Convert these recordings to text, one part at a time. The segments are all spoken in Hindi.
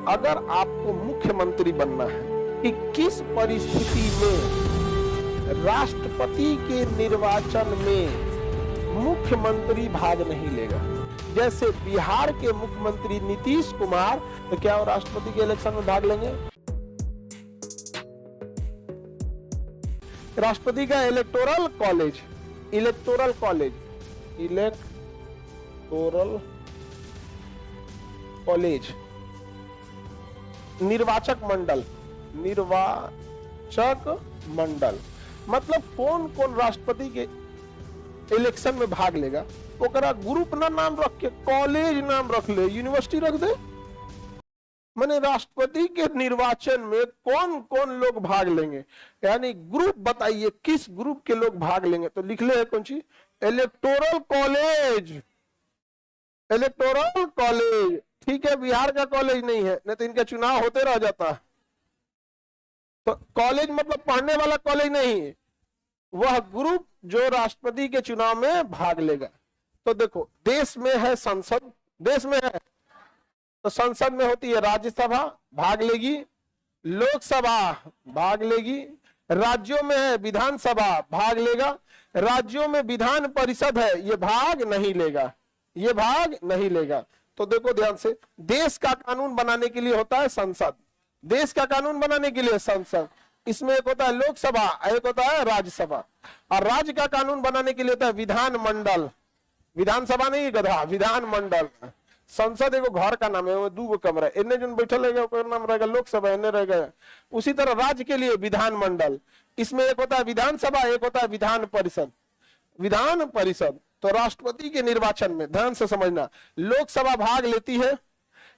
अगर आपको मुख्यमंत्री बनना है कि किस परिस्थिति में राष्ट्रपति के निर्वाचन में मुख्यमंत्री भाग नहीं लेगा। जैसे बिहार के मुख्यमंत्री नीतीश कुमार, तो क्या वो राष्ट्रपति के इलेक्शन में भाग लेंगे? राष्ट्रपति का इलेक्टोरल कॉलेज, निर्वाचक मंडल मतलब कौन कौन राष्ट्रपति के इलेक्शन में भाग लेगा, ओकरा ग्रुप ना नाम रख के कॉलेज नाम रख ले, यूनिवर्सिटी रख दे। माने राष्ट्रपति के निर्वाचन में कौन कौन लोग भाग लेंगे, यानी ग्रुप बताइए किस ग्रुप के लोग भाग लेंगे। तो लिख ले कौन सी, इलेक्टोरल कॉलेज। ठीक है, बिहार का कॉलेज नहीं है, नहीं तो इनका चुनाव होते रह जाता। तो कॉलेज मतलब पढ़ने वाला कॉलेज नहीं, वह ग्रुप जो राष्ट्रपति के चुनाव में भाग लेगा। तो देखो, देश में है संसद, देश में है तो संसद में होती है राज्यसभा, भाग लेगी, लोकसभा भाग लेगी, राज्यों में है विधानसभा, भाग लेगा, राज्यों में विधान परिषद है, ये भाग नहीं लेगा। तो देखो ध्यान से, देश का कानून बनाने के लिए होता है संसद, देश का कानून बनाने के लिए संसद, इसमें एक होता है लोकसभा, एक होता है राज्यसभा, और राज्य का कानून बनाने के लिए होता है विधानमंडल। विधानसभा नहीं गधा, विधानमंडल। संसद एगो घर का नाम है, वो दो कमरा, इन्हें जो बैठल रहेगा उसका नाम रहेगा लोकसभा, इन्हें रहेगा। उसी तरह राज्य के लिए विधानमंडल, इसमें एक होता है विधानसभा, एक होता है विधान परिषद। तो राष्ट्रपति के निर्वाचन में ध्यान से समझना, लोकसभा भाग लेती है,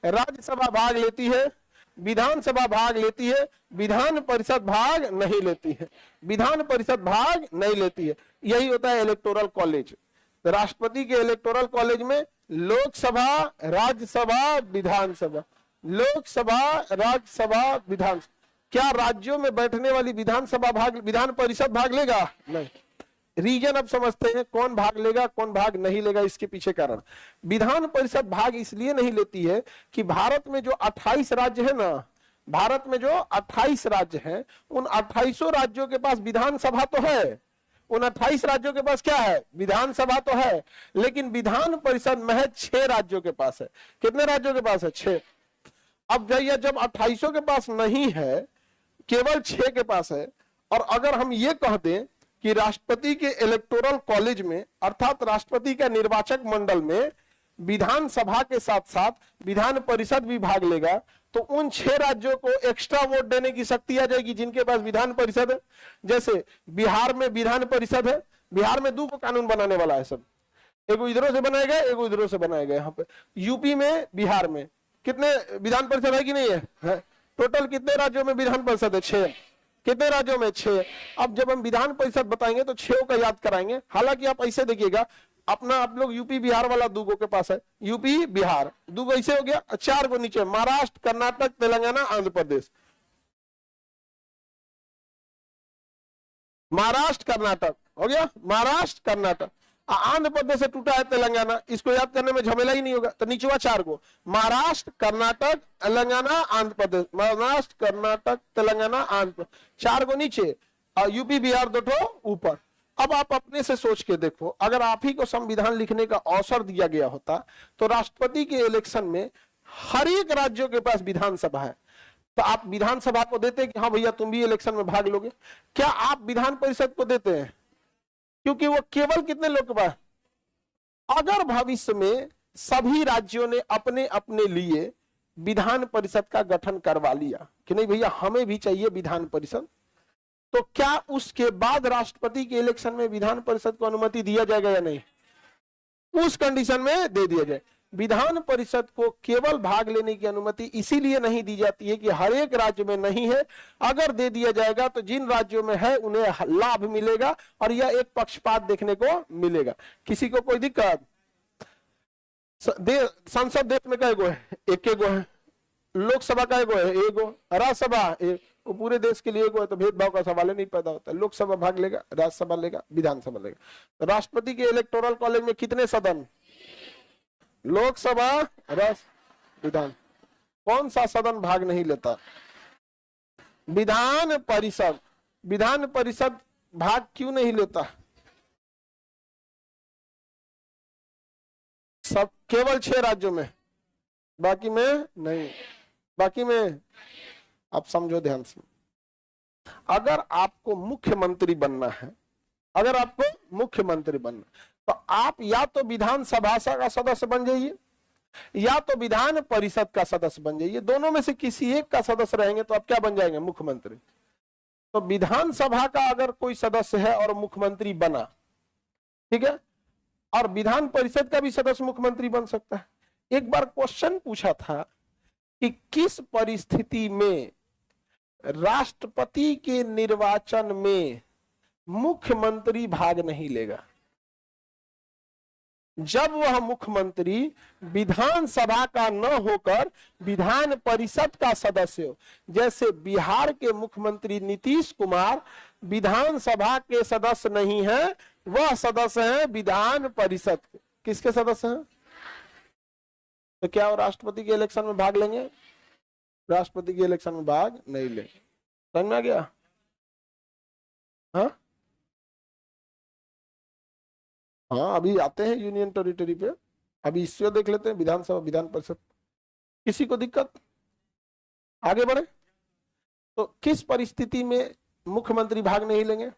राज्यसभा भाग लेती है, विधानसभा भाग लेती है, विधान परिषद भाग नहीं लेती है। यही होता है इलेक्टोरल कॉलेज। राष्ट्रपति के इलेक्टोरल कॉलेज में लोकसभा, राज्यसभा, विधानसभा, क्या राज्यों में बैठने वाली विधान परिषद भाग लेगा? नहीं। रीजन अब समझते हैं कौन भाग लेगा कौन भाग नहीं लेगा, इसके पीछे कारण। विधान परिषद भाग इसलिए नहीं लेती है कि भारत में जो 28 राज्य है ना, भारत में जो 28 राज्य हैं, उन 28 राज्यों के पास विधानसभा तो है, उन 28 राज्यों के पास क्या है? विधानसभा तो है, लेकिन विधान परिषद महज 6 राज्यों के पास है। कितने राज्यों के पास है? 6। अब जाइए, जब 28 के पास नहीं है, केवल 6 के पास है, और अगर हम ये कह दें कि राष्ट्रपति के इलेक्टोरल कॉलेज में, अर्थात राष्ट्रपति का निर्वाचक मंडल में विधानसभा के साथ साथ विधान परिषद भी भाग लेगा, तो उन 6 राज्यों को एक्स्ट्रा वोट देने की शक्ति आ जाएगी जिनके पास विधान परिषद है। जैसे बिहार में विधान परिषद है, बिहार में 2 को कानून बनाने वाला है सब, एगो इधरों से बनाए गए, एगो इधरों से बनाए गए। यहाँ पे यूपी में, बिहार में कितने विधान परिषद है कि नहीं है? टोटल कितने राज्यों में विधान परिषद है? 6। कितने राज्यों में? 6। अब जब हम विधान परिषद बताएंगे तो 6 का याद कराएंगे। हालांकि आप ऐसे देखिएगा, आप लोग यूपी बिहार वाला 2 के पास है, यूपी बिहार 2 ऐसे हो गया, 4 को नीचे महाराष्ट्र, कर्नाटक, तेलंगाना, आंध्र प्रदेश। महाराष्ट्र कर्नाटक हो गया, महाराष्ट्र कर्नाटक। आंध्र प्रदेश से टूटा है तेलंगाना, इसको याद करने में झमेला ही नहीं होगा। तो नीचवा 4 को, महाराष्ट्र, कर्नाटक, तेलंगाना, आंध्र प्रदेश, महाराष्ट्र, कर्नाटक, तेलंगाना, आंध्र प्रदेश, 4 को नीचे, और यूपी बिहार 2 ऊपर। अब आप अपने से सोच के देखो, अगर आप ही को संविधान लिखने का अवसर दिया गया होता, तो राष्ट्रपति के इलेक्शन में हर एक राज्यों के पास विधानसभा है, तो आप विधानसभा को देते कि हाँ भैया तुम भी इलेक्शन में भाग लोगे? क्या आप विधान परिषद को देते हैं? क्योंकि वो केवल कितने लोग के पास। अगर भविष्य में सभी राज्यों ने अपने अपने लिए विधान परिषद का गठन करवा लिया कि नहीं भैया हमें भी चाहिए विधान परिषद, तो क्या उसके बाद राष्ट्रपति के इलेक्शन में विधान परिषद को अनुमति दिया जाएगा या नहीं? उस कंडीशन में दे दिया जाए। विधान परिषद को केवल भाग लेने की अनुमति इसीलिए नहीं दी जाती है कि हर एक राज्य में नहीं है। अगर दे दिया जाएगा तो जिन राज्यों में है उन्हें लाभ मिलेगा, और यह एक पक्षपात देखने को मिलेगा। किसी को कोई दिक्कत? संसद देश में कई गो है? 1 गो है। लोकसभा का एगो है? एगो। राज्यसभा वो पूरे देश के लिए एगो है, तो भेदभाव का सवाल नहीं पैदा होता। लोकसभा भाग लेगा, राज्यसभा लेगा, विधानसभा लेगा। तो राष्ट्रपति के इलेक्टोरल कॉलेज में कितने सदन? लोकसभा, राज्य, विधान। कौन सा सदन भाग नहीं लेता? विधान परिषद। विधान परिषद भाग क्यों नहीं लेता? सब केवल 6 राज्यों में, बाकी में नहीं। बाकी में आप समझो ध्यान से, अगर आपको मुख्यमंत्री बनना है, अगर आपको मुख्यमंत्री बनना, तो आप या तो विधानसभा का सदस्य बन जाइए या तो विधान परिषद का सदस्य बन जाइए। दोनों में से किसी एक का सदस्य रहेंगे तो आप क्या बन जाएंगे? मुख्यमंत्री। तो विधानसभा का अगर कोई सदस्य है और मुख्यमंत्री बना, ठीक है, और विधान परिषद का भी सदस्य मुख्यमंत्री बन सकता है। एक बार क्वेश्चन पूछा था कि किस परिस्थिति में राष्ट्रपति के निर्वाचन में मुख्यमंत्री भाग नहीं लेगा? जब वह मुख्यमंत्री विधानसभा का न होकर विधान परिषद का सदस्य हो। जैसे बिहार के मुख्यमंत्री नीतीश कुमार विधानसभा के सदस्य नहीं है, वह सदस्य है विधान परिषद के। किसके सदस्य हैं? तो क्या वो राष्ट्रपति के इलेक्शन में भाग लेंगे? राष्ट्रपति के इलेक्शन में भाग नहीं लेंगे। समझ में आ गया? हाँ हाँ, अभी आते हैं यूनियन टेरिटरी पे। अभी इससे देख लेते हैं विधानसभा विधान परिषद। किसी को दिक्कत? आगे बढ़े। तो किस परिस्थिति में मुख्यमंत्री भाग नहीं लेंगे?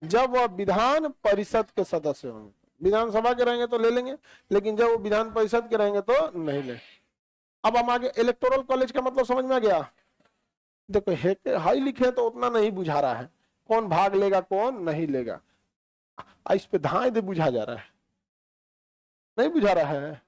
जब वह विधान परिषद के सदस्य होंगे। विधानसभा के रहेंगे तो ले लेंगे, लेकिन जब वो विधान परिषद के रहेंगे तो नहीं ले। अब हम आगे इलेक्टोरल कॉलेज का मतलब समझ में आ गया? देखो हाई लिखे तो उतना नहीं बुझा रहा है, कौन भाग लेगा कौन नहीं लेगा। इस पे धाए दे बुझा जा रहा है, नहीं बुझा रहा है।